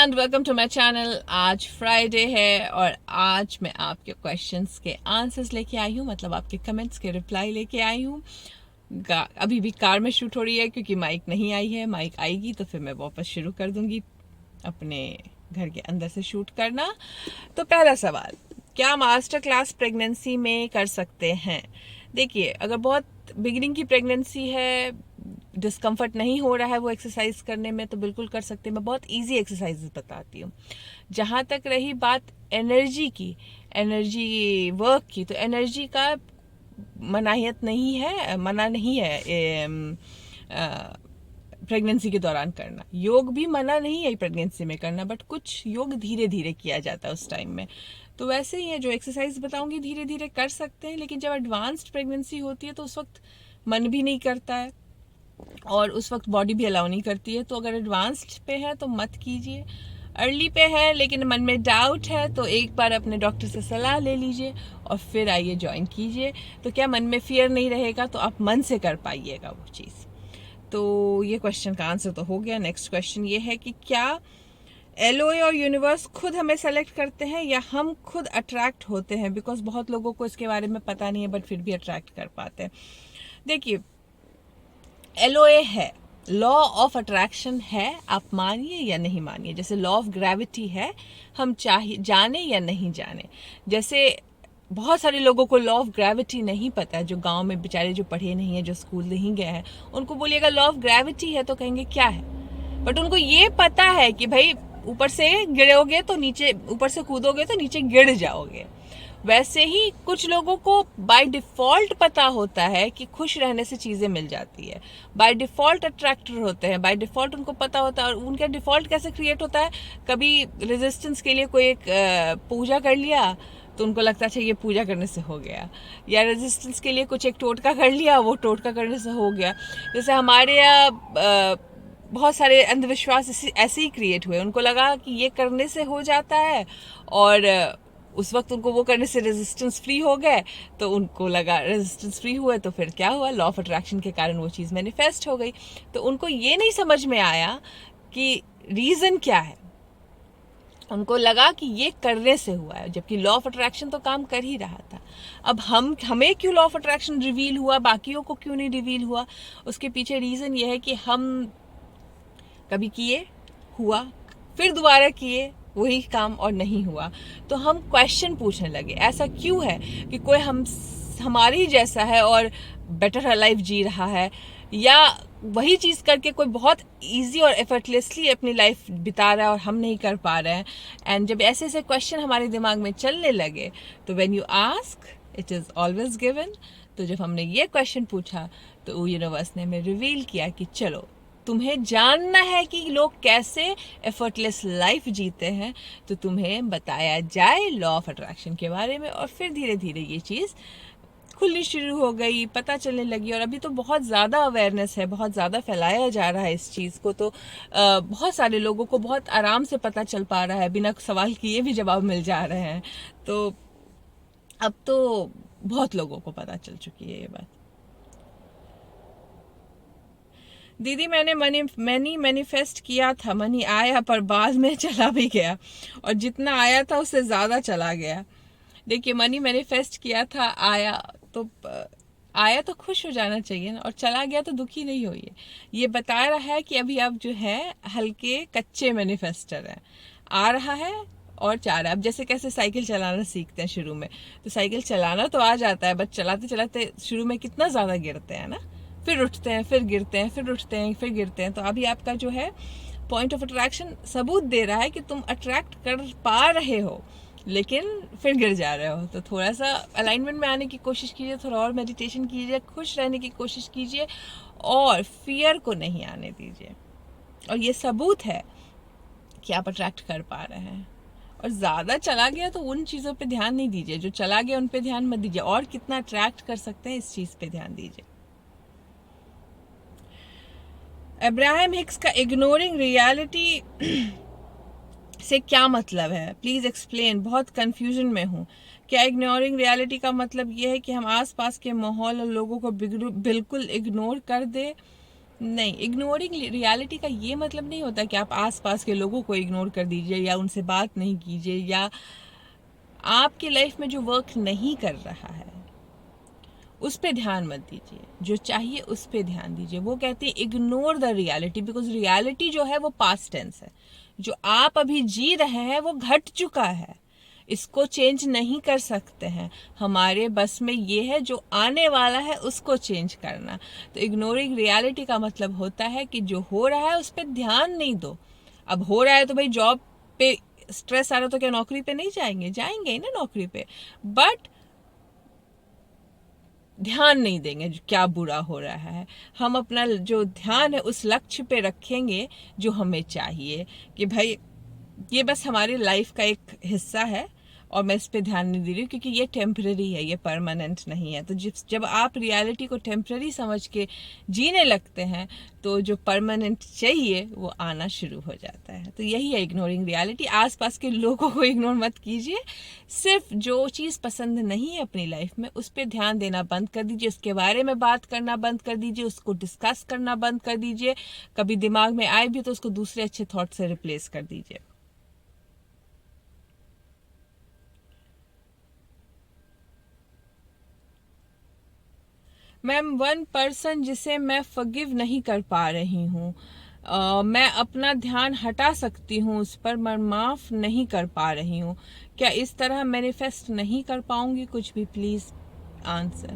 And welcome to my channel. आज Friday है और आज मैं आपके क्वेश्चंस के आंसर्स लेके आई हूँ, मतलब आपके कमेंट्स के रिप्लाई लेके आई हूँ। अभी भी कार में शूट हो रही है क्योंकि माइक नहीं आई है। माइक आएगी तो फिर मैं वापस शुरू कर दूंगी अपने घर के अंदर से शूट करना। तो पहला सवाल, क्या मास्टर क्लास प्रेगनेंसी में कर सकते हैं? देखिए, अगर बहुत बिगिनिंग की प्रेगनेंसी है, डिस्कम्फर्ट नहीं हो रहा है वो एक्सरसाइज करने में, तो बिल्कुल कर सकते हैं। मैं बहुत इजी एक्सरसाइजेस बताती हूँ। जहाँ तक रही बात एनर्जी की, एनर्जी वर्क की, तो एनर्जी का मनाहियत नहीं है, मना नहीं है प्रेगनेंसी के दौरान करना। योग भी मना नहीं है प्रेगनेंसी में करना, बट कुछ योग धीरे धीरे किया जाता है उस टाइम में। तो वैसे ही है, जो एक्सरसाइज बताऊंगी धीरे धीरे कर सकते हैं, लेकिन जब एडवांस्ड प्रेगनेंसी होती है तो उस वक्त मन भी नहीं करता है और उस वक्त बॉडी भी अलाउ नहीं करती है। तो अगर एडवांस्ड पे है तो मत कीजिए। अर्ली पे है लेकिन मन में डाउट है तो एक बार अपने डॉक्टर से सलाह ले लीजिए और फिर आइए ज्वाइन कीजिए। तो क्या मन में फियर नहीं रहेगा, तो आप मन से कर पाइएगा वो चीज़। तो ये क्वेश्चन का आंसर तो हो गया। नेक्स्ट क्वेश्चन ये है कि क्या एलओए और यूनिवर्स खुद हमें सेलेक्ट करते हैं या हम खुद अट्रैक्ट होते हैं? बिकॉज बहुत लोगों को इसके बारे में पता नहीं है बट फिर भी अट्रैक्ट कर पाते हैं। देखिए, एलओए है, लॉ ऑफ अट्रैक्शन है, आप मानिए या नहीं मानिए। जैसे लॉ ऑफ ग्रेविटी है, हम चाहे जाने या नहीं जाने। जैसे बहुत सारे लोगों को लॉ ऑफ ग्रेविटी नहीं पता है, जो गांव में बेचारे जो पढ़े नहीं है, जो स्कूल नहीं गए हैं, उनको बोलिएगा लॉ ऑफ ग्रेविटी है तो कहेंगे क्या है। बट उनको ये पता है कि भाई ऊपर से गिरोगे तो नीचे, ऊपर से कूदोगे तो नीचे गिर जाओगे। वैसे ही कुछ लोगों को बाय डिफॉल्ट पता होता है कि खुश रहने से चीज़ें मिल जाती है, बाय डिफॉल्ट अट्रैक्टर होते हैं, बाय डिफॉल्ट उनको पता होता है। और उनका डिफॉल्ट कैसे क्रिएट होता है? कभी रेजिस्टेंस के लिए कोई एक पूजा कर लिया तो उनको लगता है ये पूजा करने से हो गया, या रेजिस्टेंस के लिए कुछ एक टोटका कर लिया, वो टोटका करने से हो गया। जैसे हमारे यहाँ बहुत सारे अंधविश्वास ऐसे ही क्रिएट हुए। उनको लगा कि ये करने से हो जाता है और उस वक्त उनको वो करने से रेजिस्टेंस फ्री हो गए, तो उनको लगा रेजिस्टेंस फ्री हुए तो फिर क्या हुआ, लॉ ऑफ अट्रैक्शन के कारण वो चीज़ मैनिफेस्ट हो गई। तो उनको ये नहीं समझ में आया कि रीज़न क्या है। उनको लगा कि ये करने से हुआ है, जबकि लॉ ऑफ अट्रैक्शन तो काम कर ही रहा था। अब हमें क्यों लॉ ऑफ अट्रैक्शन रिवील हुआ, बाकियों को क्यों नहीं रिवील हुआ? उसके पीछे रीज़न ये है कि हम कभी किए, हुआ, फिर दोबारा किए वही काम और नहीं हुआ, तो हम क्वेश्चन पूछने लगे ऐसा क्यों है कि कोई हमारे ही जैसा है और बेटर लाइफ जी रहा है, या वही चीज़ करके कोई बहुत इजी और एफर्टलेसली अपनी लाइफ बिता रहा है और हम नहीं कर पा रहे हैं। एंड जब ऐसे ऐसे क्वेश्चन हमारे दिमाग में चलने लगे तो when you ask it is always given. तो जब हमने ये क्वेश्चन पूछा तो यूनिवर्स ने हमें रिवील किया कि चलो, तुम्हें जानना है कि लोग कैसे एफर्टलेस लाइफ जीते हैं, तो तुम्हें बताया जाए लॉ ऑफ अट्रैक्शन के बारे में। और फिर धीरे धीरे ये चीज़ खुलनी शुरू हो गई, पता चलने लगी। और अभी तो बहुत ज़्यादा अवेयरनेस है, बहुत ज़्यादा फैलाया जा रहा है इस चीज़ को। तो बहुत सारे लोगों को बहुत आराम से पता चल पा रहा है, बिना सवाल किए भी जवाब मिल जा रहे हैं। तो अब तो बहुत लोगों को पता चल चुकी है ये बात। दीदी, मैंने मनी मैनिफेस्ट किया था, मनी आया पर बाद में चला भी गया, और जितना आया था उससे ज़्यादा चला गया। देखिए, मनी मैनिफेस्ट किया था, आया तो खुश हो जाना चाहिए ना, और चला गया तो दुखी नहीं होइए। ये बता रहा है कि अभी आप जो है हल्के कच्चे मैनिफेस्टर हैं। आ रहा है और जा रहा है। अब जैसे कैसे साइकिल चलाना सीखते हैं शुरू में, तो साइकिल चलाना तो आ जाता है, बट चलाते चलाते शुरू में कितना ज़्यादा गिरते हैं ना, फिर उठते हैं, फिर गिरते हैं, फिर उठते हैं, फिर गिरते हैं। तो अभी आपका जो है पॉइंट ऑफ अट्रैक्शन सबूत दे रहा है कि तुम अट्रैक्ट कर पा रहे हो, लेकिन फिर गिर जा रहे हो। तो थोड़ा सा अलाइनमेंट में आने की कोशिश कीजिए, थोड़ा और मेडिटेशन कीजिए, खुश रहने की कोशिश कीजिए और फियर को नहीं आने दीजिए। और ये सबूत है कि आप अट्रैक्ट कर पा रहे हैं। और ज़्यादा चला गया तो उन चीज़ों पे ध्यान नहीं दीजिए, जो चला गया उन पे ध्यान मत दीजिए, और कितना अट्रैक्ट कर सकते हैं इस चीज़ पे ध्यान दीजिए। अब्राहम हिक्स का इग्नोरिंग रियलिटी से क्या मतलब है? प्लीज़ एक्सप्लेन, बहुत कंफ्यूजन में हूँ। क्या इग्नोरिंग रियलिटी का मतलब ये है कि हम आसपास के माहौल और लोगों को बिल्कुल इग्नोर कर दे? नहीं, इग्नोरिंग रियलिटी का ये मतलब नहीं होता कि आप आसपास के लोगों को इग्नोर कर दीजिए या उनसे बात नहीं कीजिए, या आपकी लाइफ में जो वर्क नहीं कर रहा है उस पे ध्यान मत दीजिए, जो चाहिए उस पे ध्यान दीजिए। वो कहते हैं ignore the reality, because reality जो है वो पास्ट टेंस है। जो आप अभी जी रहे हैं वो घट चुका है, इसको चेंज नहीं कर सकते हैं। हमारे बस में ये है जो आने वाला है उसको चेंज करना। तो इग्नोरिंग रियलिटी का मतलब होता है कि जो हो रहा है उस पर ध्यान नहीं दो। अब हो रहा है तो भाई जॉब पे स्ट्रेस आ रहा, तो क्या नौकरी पे नहीं जाएंगे? जाएंगे ही ना नौकरी पे, बट ध्यान नहीं देंगे क्या बुरा हो रहा है। हम अपना जो ध्यान है उस लक्ष्य पे रखेंगे जो हमें चाहिए, कि भाई ये बस हमारी लाइफ का एक हिस्सा है और मैं इस पे ध्यान नहीं दे रही हूँ क्योंकि ये टेम्पररी है, ये परमानेंट नहीं है। तो जब आप रियलिटी को टेम्पररी समझ के जीने लगते हैं तो जो परमानेंट चाहिए वो आना शुरू हो जाता है। तो यही है इग्नोरिंग रियलिटी। आसपास के लोगों को इग्नोर मत कीजिए, सिर्फ जो चीज़ पसंद नहीं है अपनी लाइफ में उस पर ध्यान देना बंद कर दीजिए, उसके बारे में बात करना बंद कर दीजिए, उसको डिस्कस करना बंद कर दीजिए। कभी दिमाग में आए भी तो उसको दूसरे अच्छे थॉट से रिप्लेस कर दीजिए। मैम, वन पर्सन जिसे मैं फॉरगिव नहीं कर पा रही हूँ, मैं अपना ध्यान हटा सकती हूँ उस पर, मैं माफ़ नहीं कर पा रही हूँ। क्या इस तरह मैनिफेस्ट नहीं कर पाऊंगी? कुछ भी प्लीज़ आंसर।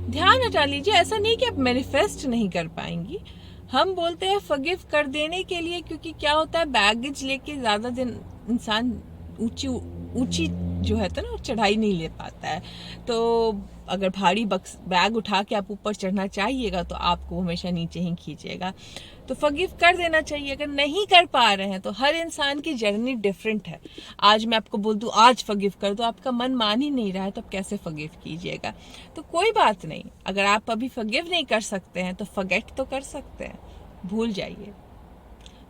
ध्यान हटा लीजिए, ऐसा नहीं कि आप मैनिफेस्ट नहीं कर पाएंगी। हम बोलते हैं फॉरगिव कर देने के लिए, क्योंकि क्या होता है बैगेज लेके ज़्यादा दिन इंसान ऊंची ऊंची जो है तो ना चढ़ाई नहीं ले पाता है। तो अगर भारी बैग उठा के आप ऊपर चढ़ना चाहिएगा तो आपको हमेशा नीचे ही खींचेगा। तो फॉरगिव कर देना चाहिए। अगर नहीं कर पा रहे हैं तो हर इंसान की जर्नी डिफरेंट है। आज मैं आपको बोल दूं आज फॉरगिव कर दो, आपका मन मान ही नहीं रहा है तो आप कैसे फॉरगिव कीजिएगा? तो कोई बात नहीं, अगर आप अभी फॉरगिव नहीं कर सकते हैं तो फॉरगेट तो कर सकते हैं, भूल जाइए।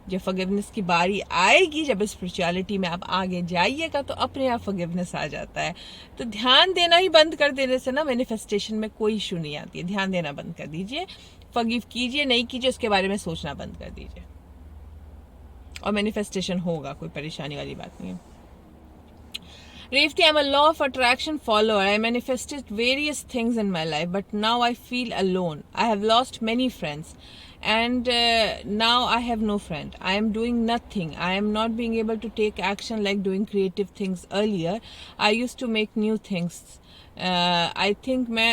जब फॉरगिवनेस की बारी आएगी, जब स्पिरिचुअलिटी में आप आगे जाइएगा तो अपने आप फॉरगिवनेस आ जाता है। तो ध्यान देना ही बंद कर देने से ना मैनिफेस्टेशन में कोई इशू नहीं आती है। ध्यान देना बंद कर दीजिए, फॉरगिव कीजिए, नहीं कीजिए उसके बारे में सोचना बंद कर दीजिए, और मैनिफेस्टेशन होगा, कोई परेशानी वाली बात नहीं है। Revati, I'm a law of attraction follower. I manifested various things in my life, but now I feel alone. I have lost many friends, and now I have no friend. I am doing nothing. I am not being able to take action like doing creative things earlier. I used to make new things. I think मैं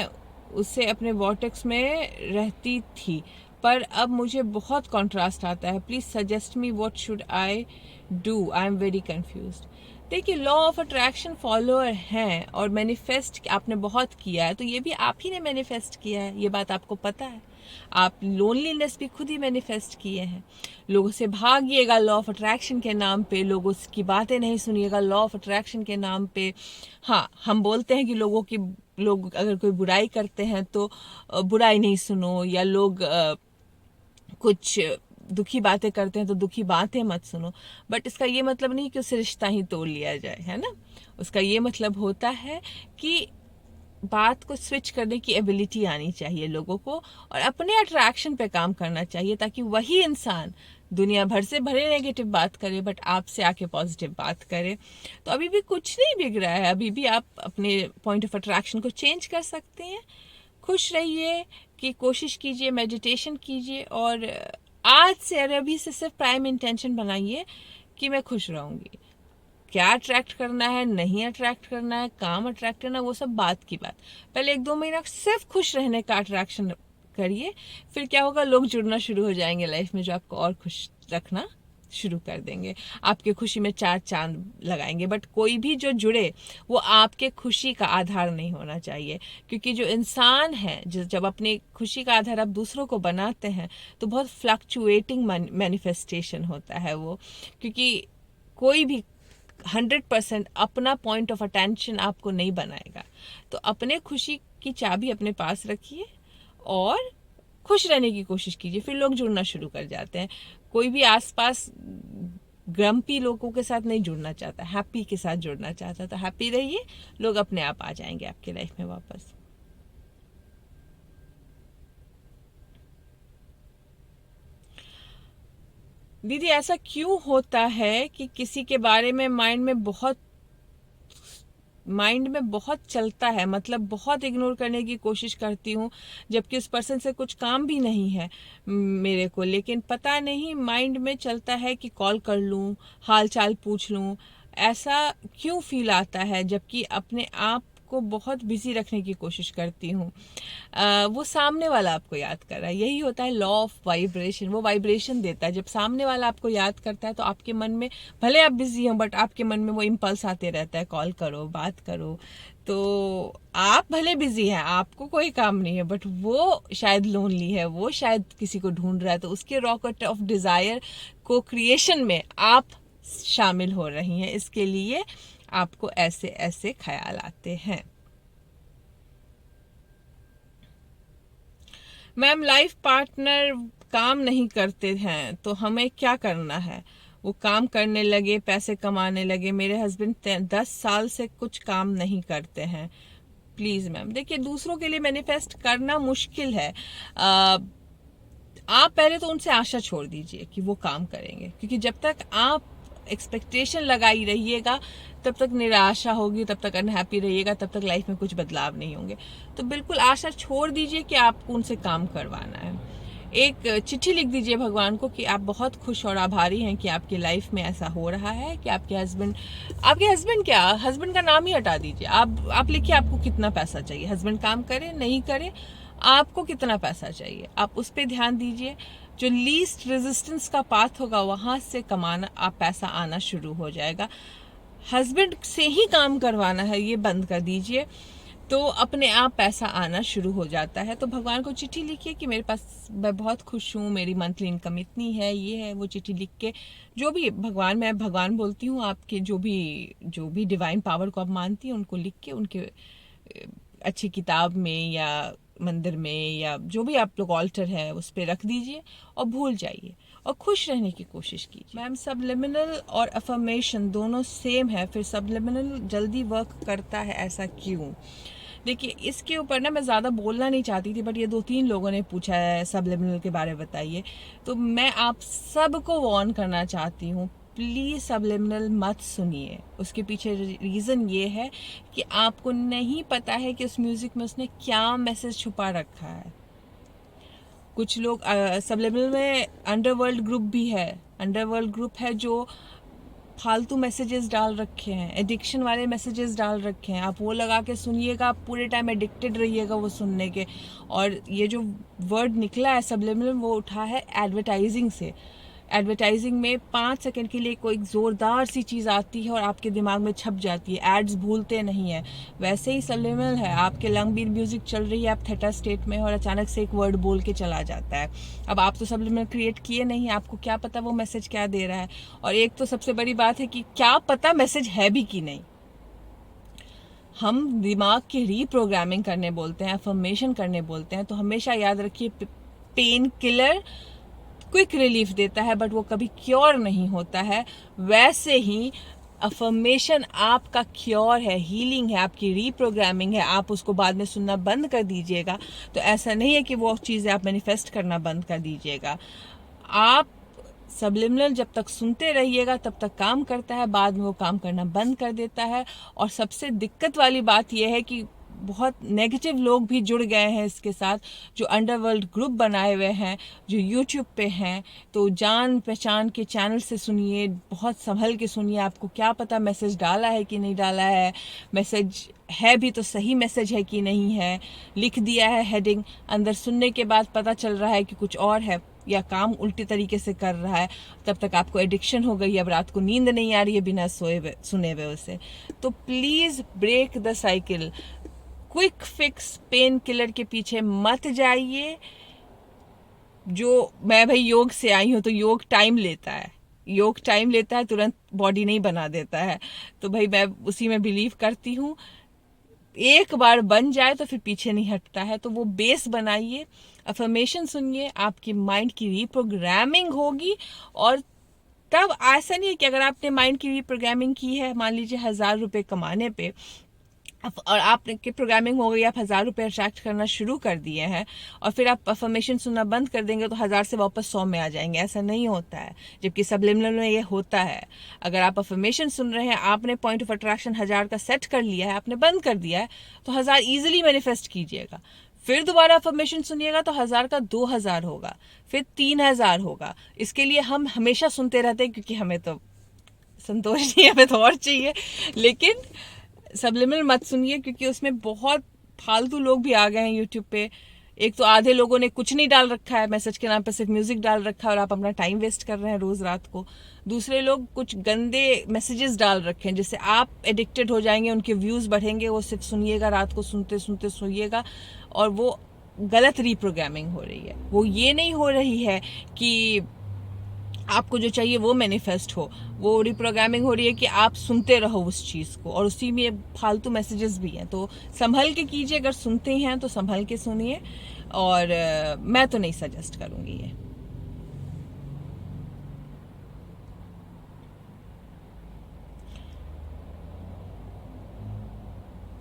उससे अपने vortex में रहती थी, पर अब मुझे बहुत कॉन्ट्रास्ट आता है। Please suggest me what should I do, I am very confused. देखिए, लॉ ऑफ अट्रैक्शन फॉलोअर हैं और मैनिफेस्ट आपने बहुत किया है, तो ये भी आप ही ने मैनिफेस्ट किया है, ये बात आपको पता है। आप लोनलीनेस भी खुद ही मैनिफेस्ट किए हैं। लोगों से भागिएगा लॉ ऑफ अट्रैक्शन के नाम पे, लोगों की बातें नहीं सुनिएगा लॉ ऑफ अट्रैक्शन के नाम पे। हाँ, हम बोलते हैं कि लोग अगर कोई बुराई करते हैं तो बुराई नहीं सुनो, या लोग कुछ दुखी बातें करते हैं तो दुखी बातें मत सुनो, बट इसका ये मतलब नहीं कि उससे रिश्ता ही तोड़ लिया जाए, है ना। उसका ये मतलब होता है कि बात को स्विच करने की एबिलिटी आनी चाहिए लोगों को, और अपने अट्रैक्शन पे काम करना चाहिए, ताकि वही इंसान दुनिया भर से भरे नेगेटिव बात करे बट आपसे आके पॉजिटिव बात करे। तो अभी भी कुछ नहीं बिगड़ा है, अभी भी आप अपने पॉइंट ऑफ अट्रैक्शन को चेंज कर सकते हैं। खुश रहिए, कि कोशिश कीजिए, मेडिटेशन कीजिए, और आज से और अभी से सिर्फ प्राइम इंटेंशन बनाइए कि मैं खुश रहूँगी। क्या अट्रैक्ट करना है, नहीं अट्रैक्ट करना है, काम अट्रैक्ट करना, वो सब बात की बात। पहले 1-2 महीना सिर्फ खुश रहने का अट्रैक्शन करिए, फिर क्या होगा, लोग जुड़ना शुरू हो जाएंगे लाइफ में जो आपको और खुश रखना शुरू कर देंगे, आपके खुशी में 4 चांद लगाएंगे। बट कोई भी जो जुड़े वो आपके खुशी का आधार नहीं होना चाहिए, क्योंकि जो इंसान है जब अपनी खुशी का आधार आप दूसरों को बनाते हैं तो बहुत फ्लक्चुएटिंग मैनिफेस्टेशन होता है वो, क्योंकि कोई भी 100% अपना पॉइंट ऑफ अटेंशन आपको नहीं बनाएगा। तो अपने खुशी की चाबी अपने पास रखिए और खुश रहने की कोशिश कीजिए, फिर लोग जुड़ना शुरू कर जाते हैं। कोई भी आसपास ग्रम्पी लोगों के साथ नहीं जुड़ना चाहता, हैप्पी के साथ जुड़ना चाहता। तो हैप्पी रहिए, लोग अपने आप आ जाएंगे आपके लाइफ में वापस। दीदी ऐसा क्यों होता है कि किसी के बारे में माइंड में बहुत चलता है, मतलब बहुत इग्नोर करने की कोशिश करती हूँ, जबकि उस पर्सन से कुछ काम भी नहीं है मेरे को, लेकिन पता नहीं माइंड में चलता है कि कॉल कर लूँ, हाल चाल पूछ लूँ। ऐसा क्यों फील आता है, जबकि अपने आप को बहुत बिजी रखने की कोशिश करती हूँ। वो सामने वाला आपको याद कर रहा है, यही होता है लॉ ऑफ वाइब्रेशन। वो वाइब्रेशन देता है, जब सामने वाला आपको याद करता है तो आपके मन में, भले आप बिजी हो बट आपके मन में वो इम्पल्स आते रहता है, कॉल करो, बात करो। तो आप भले बिजी हैं, आपको कोई काम नहीं है, बट वो शायद लोनली है, वो शायद किसी को ढूंढ रहा है, तो उसके रॉकेट ऑफ डिजायर को क्रिएशन में आप शामिल हो रही हैं, इसके लिए आपको ऐसे ऐसे ख्याल आते हैं। मैम लाइफ पार्टनर काम नहीं करते हैं तो हमें क्या करना है? वो काम करने लगे, पैसे कमाने लगे। मेरे हस्बैंड 10 साल से कुछ काम नहीं करते हैं, प्लीज मैम। देखिए, दूसरों के लिए मैनिफेस्ट करना मुश्किल है। आप पहले तो उनसे आशा छोड़ दीजिए कि वो काम करेंगे, क्योंकि जब तक आप एक्सपेक्टेशन लगाई रहिएगा तब तक निराशा होगी, तब तक अनहैप्पी रहिएगा, तब तक लाइफ में कुछ बदलाव नहीं होंगे। तो बिल्कुल आशा छोड़ दीजिए कि आपको उनसे काम करवाना है। एक चिट्ठी लिख दीजिए भगवान को कि आप बहुत खुश और आभारी हैं कि आपकी लाइफ में ऐसा हो रहा है कि आपके हस्बैंड क्या, हस्बैंड का नाम ही हटा दीजिए। आप लिखिए आपको कितना पैसा चाहिए, हस्बैंड काम करे नहीं करे, आपको कितना पैसा चाहिए, आप उस पर ध्यान दीजिए। जो लीस्ट रेजिस्टेंस का पाथ होगा वहां से कमाना, आप पैसा आना शुरू हो जाएगा। हस्बैंड से ही काम करवाना है ये बंद कर दीजिए, तो अपने आप पैसा आना शुरू हो जाता है। तो भगवान को चिट्ठी लिखिए कि मेरे पास, मैं बहुत खुश हूँ, मेरी मंथली इनकम इतनी है, ये है, वो चिट्ठी लिख के जो भी भगवान, मैं भगवान बोलती हूँ, आपके जो भी डिवाइन पावर को आप मानती हैं उनको लिख के उनके अच्छी किताब में या मंदिर में या जो भी आप लोग ऑल्टर है उस पर रख दीजिए और भूल जाइए और खुश रहने की कोशिश कीजिए। मैम सबलिमिनल और अफर्मेशन दोनों सेम है, फिर सबलिमिनल जल्दी वर्क करता है, ऐसा क्यों? देखिए, इसके ऊपर ना मैं ज़्यादा बोलना नहीं चाहती थी, बट ये 2-3 लोगों ने पूछा है सबलिमिनल के बारे में बताइए, तो मैं आप सबको वार्न करना चाहती हूँ, प्लीज़ सबलिमिनल मत सुनिए। उसके पीछे रीज़न ये है कि आपको नहीं पता है कि उस म्यूज़िक में उसने क्या मैसेज छुपा रखा है। कुछ लोग सबलिमिनल में अंडरवर्ल्ड ग्रुप भी है, अंडरवर्ल्ड ग्रुप है जो फालतू मैसेजेस डाल रखे हैं, एडिक्शन वाले मैसेजेस डाल रखे हैं। आप वो लगा के सुनिएगा, आप पूरे टाइम एडिक्टेड रहिएगा वो सुनने के। और ये जो वर्ड निकला है सबलिमिनल, वो उठा है एडवर्टाइजिंग से। एडवर्टाइजिंग में 5 सेकंड के लिए कोई ज़ोरदार सी चीज़ आती है और आपके दिमाग में छप जाती है, एड्स भूलते नहीं है। वैसे ही सबलिमिनल है, आपके लंग बीट म्यूजिक चल रही है, आप थीटा स्टेट में, और अचानक से एक वर्ड बोल के चला जाता है। अब आप तो सबलिमिनल क्रिएट किए नहीं, आपको क्या पता वो मैसेज क्या दे रहा है। और एक तो सबसे बड़ी बात है कि क्या पता मैसेज है भी कि नहीं। हम दिमाग की रीप्रोग्रामिंग करने बोलते हैं, अफर्मेशन करने बोलते हैं, तो हमेशा याद रखिए पेन किलर क्विक रिलीफ देता है बट वो कभी क्योर नहीं होता है। वैसे ही अफर्मेशन आपका क्योर है, हीलिंग है, आपकी रीप्रोग्रामिंग है। आप उसको बाद में सुनना बंद कर दीजिएगा तो ऐसा नहीं है कि वो चीज़ें आप मैनिफेस्ट करना बंद कर दीजिएगा। आप सबलिमिनल जब तक सुनते रहिएगा तब तक काम करता है, बाद में वो काम करना बंद कर देता है। और सबसे दिक्कत वाली बात यह है कि बहुत नेगेटिव लोग भी जुड़ गए हैं इसके साथ, जो अंडरवर्ल्ड ग्रुप बनाए हुए हैं, जो यूट्यूब पे हैं। तो जान पहचान के चैनल से सुनिए, बहुत संभल के सुनिए। आपको क्या पता मैसेज डाला है कि नहीं डाला है, मैसेज है भी तो सही मैसेज है कि नहीं है। लिख दिया है हेडिंग, अंदर सुनने के बाद पता चल रहा है कि कुछ और है या काम उल्टे तरीके से कर रहा है, तब तक आपको एडिक्शन हो गई, अब रात को नींद नहीं आ रही है बिना सुने हुए उसे। तो please break the cycle. Quick fix pain killer के पीछे मत जाइए। जो मैं भाई योग से आई हूँ, तो योग टाइम लेता है, तुरंत बॉडी नहीं बना देता है। तो भाई मैं उसी में बिलीव करती हूँ, एक बार बन जाए तो फिर पीछे नहीं हटता है। तो वो बेस बनाइए, अफर्मेशन सुनिए, आपकी माइंड की रीप्रोग्रामिंग होगी। और तब ऐसा नहीं है कि अगर आपने माइंड की रीप्रोग्रामिंग की है, मान लीजिए 1000 रुपये कमाने पे, और आपके प्रोग्रामिंग हो गई, आप 1,000 रुपये अट्रैक्ट करना शुरू कर दिए हैं और फिर आप अफर्मेशन सुनना बंद कर देंगे तो 1,000 से वापस 100 में आ जाएंगे। ऐसा नहीं होता है, जबकि सबलिमिनल में ये होता है। अगर आप अफर्मेशन सुन रहे हैं, आपने पॉइंट ऑफ अट्रैक्शन 1,000 का सेट कर लिया है, आपने बंद कर दिया है, तो 1,000 ईजिली मैनिफेस्ट कीजिएगा। फिर दोबारा अफर्मेशन सुनिएगा तो 1,000 का 2,000 होगा, फिर 3,000 होगा। इसके लिए हम हमेशा सुनते रहते हैं क्योंकि हमें तो संतोष नहीं, हमें तो और चाहिए। लेकिन सबलिमिनल मत सुनिए क्योंकि उसमें बहुत फालतू लोग भी आ गए हैं यूट्यूब पे। एक तो आधे लोगों ने कुछ नहीं डाल रखा है, मैसेज के नाम पे सिर्फ म्यूजिक डाल रखा है और आप अपना टाइम वेस्ट कर रहे हैं रोज रात को। दूसरे लोग कुछ गंदे मैसेजेस डाल रखे हैं जिससे आप एडिक्टेड हो जाएंगे, उनके व्यूज बढ़ेंगे, वो सिर्फ सुनिएगा, रात को सुनते सुनते सोइएगा और वो गलत रीप्रोग्रामिंग हो रही है। वो ये नहीं हो रही है कि आपको जो चाहिए वो मैनिफेस्ट हो, वो रिप्रोग्रामिंग हो रही है कि आप सुनते रहो उस चीज़ को, और उसी में फालतू मैसेजेस भी हैं। तो संभल के कीजिए, अगर सुनते हैं तो संभल के सुनिए, और मैं तो नहीं सजेस्ट करूँगी ये।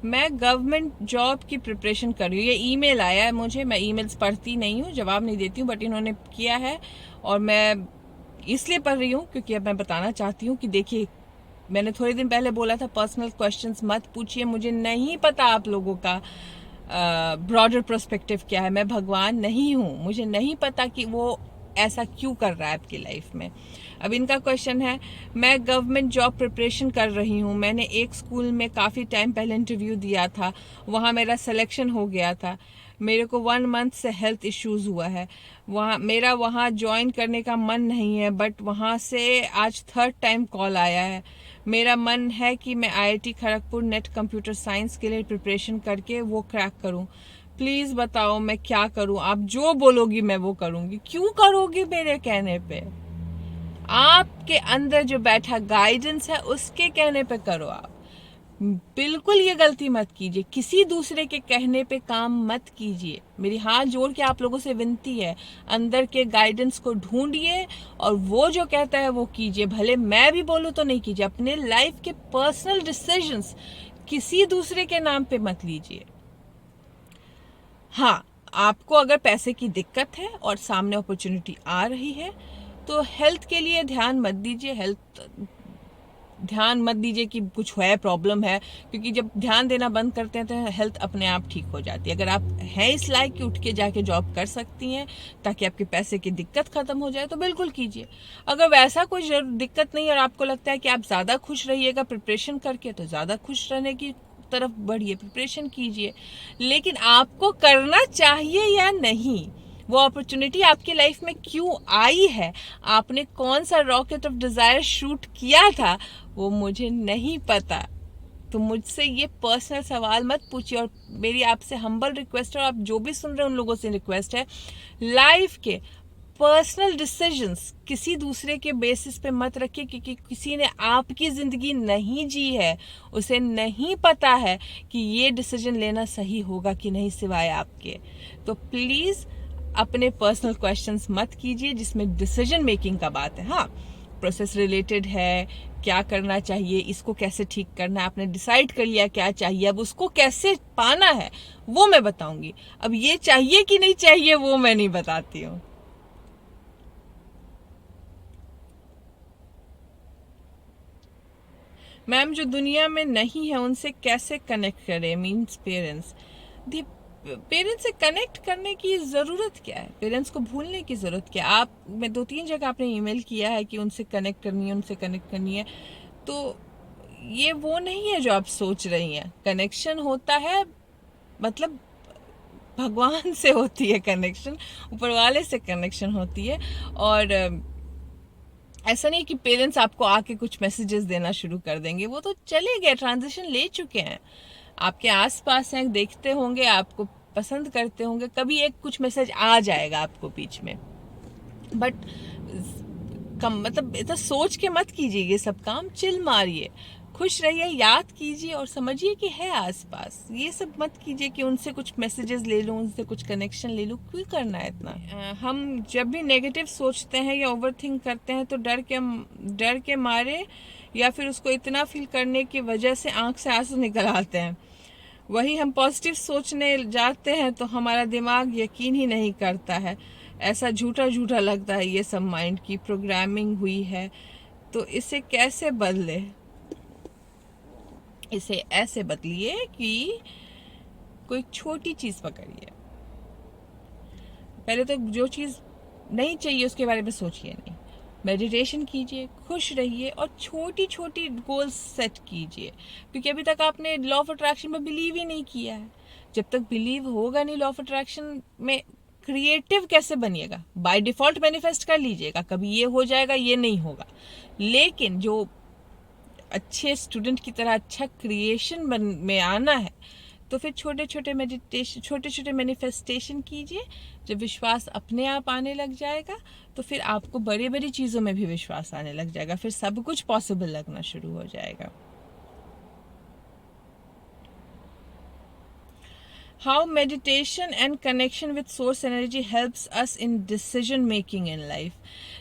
मैं गवर्नमेंट जॉब की प्रिपरेशन कर रही हूँ। ये ईमेल आया है मुझे, मैं ईमेल्स पढ़ती नहीं हूँ, जवाब नहीं देती हूँ, बट इन्होंने किया है और मैं इसलिए पढ़ रही हूँ क्योंकि अब मैं बताना चाहती हूँ कि देखिए, मैंने थोड़े दिन पहले बोला था पर्सनल क्वेश्चंस मत पूछिए, मुझे नहीं पता आप लोगों का ब्रॉडर पर्सपेक्टिव क्या है। मैं भगवान नहीं हूँ, मुझे नहीं पता कि वो ऐसा क्यों कर रहा है आपकी लाइफ में। अब इनका क्वेश्चन है, मैं गवर्नमेंट जॉब प्रिपरेशन कर रही हूँ। मैंने एक स्कूल में काफ़ी टाइम पहले इंटरव्यू दिया था, वहाँ मेरा सिलेक्शन हो गया था। मेरे को 1 मंथ से हेल्थ इश्यूज हुआ है, मेरा वहाँ ज्वाइन करने का मन नहीं है, बट वहाँ से आज 3rd टाइम कॉल आया है। मेरा मन है कि मैं IIT Kharagpur net computer science के लिए प्रिपरेशन करके वो क्रैक करूं। प्लीज़ बताओ मैं क्या करूं? आप जो बोलोगी मैं वो करूंगी। क्यों करोगी मेरे कहने पे? आपके अंदर जो बैठा गाइडेंस है उसके कहने पे करो। आप बिल्कुल ये गलती मत कीजिए, किसी दूसरे के कहने पे काम मत कीजिए। मेरी हाथ जोड़ के आप लोगों से विनती है, अंदर के गाइडेंस को ढूंढिए और वो जो कहता है वो कीजिए। भले मैं भी बोलूँ तो नहीं कीजिए। अपने लाइफ के पर्सनल डिसीजंस किसी दूसरे के नाम पे मत लीजिए। हाँ, आपको अगर पैसे की दिक्कत है और सामने अपॉर्चुनिटी आ रही है तो हेल्थ के लिए ध्यान मत दीजिए। ध्यान मत दीजिए कि कुछ है, प्रॉब्लम है, क्योंकि जब ध्यान देना बंद करते हैं तो हेल्थ अपने आप ठीक हो जाती है। अगर आप हैं इस लायक कि उठ के जाके जॉब कर सकती हैं ताकि आपके पैसे की दिक्कत खत्म हो जाए तो बिल्कुल कीजिए। अगर वैसा कोई दिक्कत नहीं और आपको लगता है कि आप ज़्यादा खुश रहिएगा प्रिपरेशन करके, तो ज़्यादा खुश रहने की तरफ बढ़िए, प्रिपरेशन कीजिए। लेकिन आपको करना चाहिए या नहीं, वो अपॉर्चुनिटी आपकी लाइफ में क्यों आई है, आपने कौन सा रॉकेट ऑफ डिजायर शूट किया था, वो मुझे नहीं पता। तो मुझसे ये पर्सनल सवाल मत पूछिए। और मेरी आपसे हम्बल रिक्वेस्ट है, और आप जो भी सुन रहे हैं उन लोगों से रिक्वेस्ट है, लाइफ के पर्सनल डिसीजंस किसी दूसरे के बेसिस पे मत रखिए, क्योंकि किसी ने आपकी ज़िंदगी नहीं जी है, उसे नहीं पता है कि ये डिसीजन लेना सही होगा कि नहीं सिवाय आपके। तो प्लीज़ अपने पर्सनल क्वेश्चंस मत कीजिए जिसमें डिसीजन मेकिंग का बात है। हाँ, प्रोसेस रिलेटेड है, क्या करना चाहिए, इसको कैसे ठीक करना है, आपने डिसाइड कर लिया क्या चाहिए, अब उसको कैसे पाना है वो मैं बताऊंगी। अब ये चाहिए कि नहीं चाहिए वो मैं नहीं बताती हूँ। मैम, जो दुनिया में नहीं है उनसे कैसे कनेक्ट करें? मीन्स पेरेंट्स पेरेंट्स से कनेक्ट करने की ज़रूरत क्या है? पेरेंट्स को भूलने की ज़रूरत क्या है? आप मैं 2-3 जगह आपने ईमेल किया है कि उनसे कनेक्ट करनी है, उनसे कनेक्ट करनी है, तो ये वो नहीं है जो आप सोच रही हैं। कनेक्शन होता है, मतलब भगवान से होती है कनेक्शन, ऊपर वाले से कनेक्शन होती है। और ऐसा नहीं कि पेरेंट्स आपको आके कुछ मैसेजेस देना शुरू कर देंगे, वो तो चले गए, ट्रांजिशन ले चुके हैं, आपके आसपास हैं, देखते होंगे, आपको पसंद करते होंगे, कभी एक कुछ मैसेज आ जाएगा आपको बीच में। बट मतलब इतना सोच के मत कीजिए ये सब काम, चिल मारिए, खुश रहिए, याद कीजिए और समझिए कि है आसपास। ये सब मत कीजिए कि उनसे कुछ मैसेजेस ले लूँ, उनसे कुछ कनेक्शन ले लूँ, क्यों करना है इतना। हम जब भी नेगेटिव सोचते हैं या ओवरथिंक करते हैं तो डर के मारे या फिर उसको इतना फील करने की वजह से आंख से आंसू निकल आते हैं। वही हम पॉजिटिव सोचने जाते हैं तो हमारा दिमाग यकीन ही नहीं करता है, ऐसा झूठा झूठा लगता है, ये सब माइंड की प्रोग्रामिंग हुई है। तो इसे कैसे बदले? इसे ऐसे बदलिए कि कोई छोटी चीज पकड़िए। पहले तो जो चीज नहीं चाहिए उसके बारे में सोचिए नहीं, मेडिटेशन कीजिए, खुश रहिए और छोटी छोटी गोल्स सेट कीजिए। क्योंकि अभी तक आपने लॉ ऑफ अट्रैक्शन में बिलीव ही नहीं किया है। जब तक बिलीव होगा नहीं लॉ ऑफ अट्रैक्शन में, क्रिएटिव कैसे बनिएगा? बाय डिफॉल्ट मैनिफेस्ट कर लीजिएगा, कभी ये हो जाएगा, ये नहीं होगा। लेकिन जो अच्छे स्टूडेंट की तरह अच्छा क्रिएशन में आना है, तो फिर छोटे छोटे मेडिटेशन, छोटे छोटे मैनिफेस्टेशन कीजिए। जब विश्वास अपने आप आने लग जाएगा तो फिर आपको बड़ी बड़ी चीज़ों में भी विश्वास आने लग जाएगा, फिर सब कुछ पॉसिबल लगना शुरू हो जाएगा। How meditation and connection with source energy helps us in decision making in life.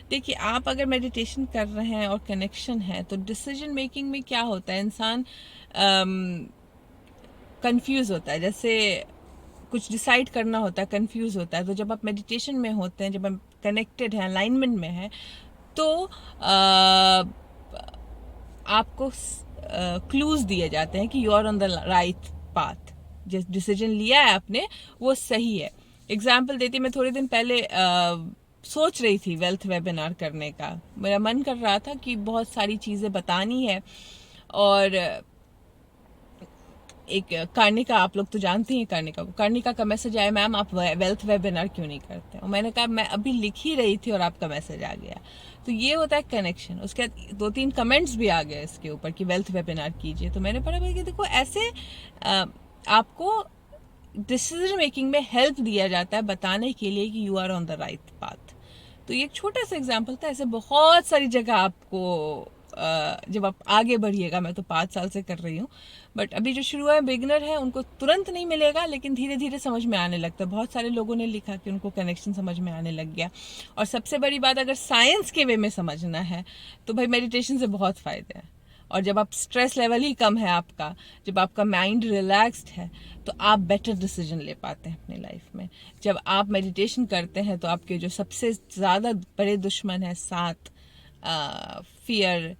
देखिए, आप अगर मेडिटेशन कर रहे हैं और कनेक्शन है तो डिसीजन मेकिंग में क्या होता है, इंसान कंफ्यूज होता है। जैसे कुछ डिसाइड करना होता है, कंफ्यूज होता है। तो जब आप मेडिटेशन में होते हैं, जब हम कनेक्टेड हैं, अलाइनमेंट में हैं, तो आपको क्लूज दिए जाते हैं कि you are on the right path, जिस डिसीजन लिया है आपने वो सही है। एग्जाम्पल देती, मैं थोड़े दिन पहले सोच रही थी वेल्थ वेबिनार करने का। मेरा मन कर रहा था कि बहुत सारी चीज़ें बतानी है, और एक कार्निका, आप लोग तो जानते हैं कार्निका का मैसेज आया, मैम आप वेल्थ वेबिनार क्यों नहीं करते? और मैंने कहा मैं अभी लिख ही रही थी और आपका मैसेज आ गया। तो ये होता है कनेक्शन। उसके 2-3 कमेंट्स भी आ गए इसके ऊपर कि वेल्थ वेबिनार कीजिए। तो मैंने पढ़ा कि देखो, ऐसे आपको डिसीजन मेकिंग में हेल्प दिया जाता है बताने के लिए कि you are on the right path. तो ये एक छोटा सा एग्जाम्पल था। ऐसे बहुत सारी जगह आपको जब आप आगे बढ़िएगा, मैं तो 5 साल से कर रही हूँ, बट अभी जो शुरू है, बिगिनर है, उनको तुरंत नहीं मिलेगा, लेकिन धीरे धीरे समझ में आने लगता है। बहुत सारे लोगों ने लिखा कि उनको कनेक्शन समझ में आने लग गया। और सबसे बड़ी बात, अगर साइंस के वे में समझना है तो भाई मेडिटेशन से बहुत फ़ायदे हैं। और जब आप स्ट्रेस लेवल ही कम है आपका, जब आपका माइंड रिलैक्स्ड है, तो आप बेटर डिसीजन ले पाते हैं अपनी लाइफ में। जब आप मेडिटेशन करते हैं तो आपके जो सबसे ज़्यादा बड़े दुश्मन है 7, फियर,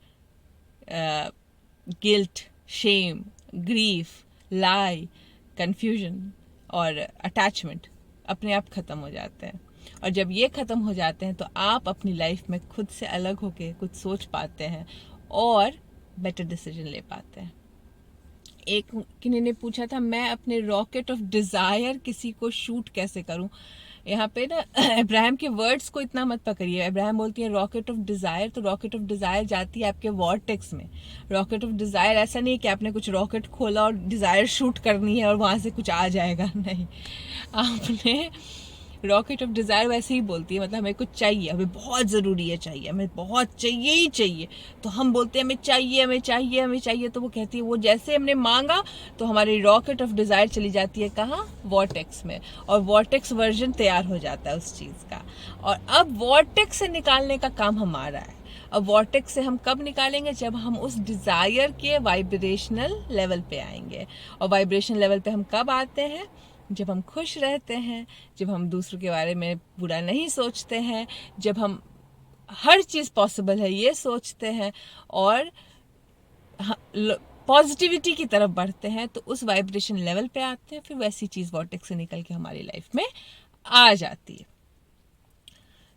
गिल्ट, शेम, ग्रीफ, लाई, कन्फ्यूजन और अटैचमेंट, अपने आप ख़त्म हो जाते हैं। और जब ये ख़त्म हो जाते हैं तो आप अपनी लाइफ में खुद से अलग होके कुछ सोच पाते हैं और बेटर डिसीजन ले पाते हैं। एक किन्हीं ने पूछा था, मैं अपने रॉकेट ऑफ डिज़ायर किसी को शूट कैसे करूं? यहाँ पे ना अब्राहम के वर्ड्स को इतना मत पकड़िए। अब्राहम बोलती है रॉकेट ऑफ डिज़ायर, तो रॉकेट ऑफ डिज़ायर जाती है आपके वॉर्टेक्स में। रॉकेट ऑफ डिज़ायर ऐसा नहीं कि आपने कुछ रॉकेट खोला और डिज़ायर शूट करनी है और वहाँ से कुछ आ जाएगा, नहीं। आपने रॉकेट ऑफ डिज़ायर वैसे ही बोलती है, मतलब हमें कुछ चाहिए, हमें बहुत ज़रूरी है, चाहिए, हमें बहुत चाहिए ही चाहिए। तो हम बोलते हैं हमें चाहिए, हमें चाहिए, हमें चाहिए। तो वो कहती है, वो जैसे हमने मांगा तो हमारी रॉकेट ऑफ डिज़ायर चली जाती है कहाँ? वॉर्टेक्स में। और वॉर्टेक्स वर्जन तैयार हो जाता है उस चीज़ का। और अब वॉर्टेक्स से निकालने का काम हमारा है। अब वॉर्टेक्स से हम कब निकालेंगे? जब हम उस डिज़ायर के वाइब्रेशनल लेवल पे आएंगे। और वाइब्रेशन लेवल पे हम कब आते हैं? जब हम खुश रहते हैं, जब हम दूसरों के बारे में बुरा नहीं सोचते हैं, जब हम हर चीज़ पॉसिबल है ये सोचते हैं और पॉजिटिविटी की तरफ बढ़ते हैं, तो उस वाइब्रेशन लेवल पे आते हैं। फिर वैसी चीज़ वॉर्टेक्स से निकल के हमारी लाइफ में आ जाती है।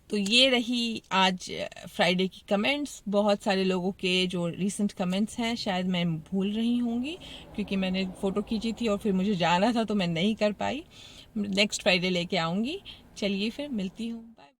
तो ये रही आज फ्राइडे की कमेंट्स। बहुत सारे लोगों के जो रिसेंट कमेंट्स हैं शायद मैं भूल रही होंगी, क्योंकि मैंने फ़ोटो खींची थी और फिर मुझे जाना था तो मैं नहीं कर पाई। नेक्स्ट फ्राइडे लेके आऊँगी। चलिए फिर मिलती हूँ।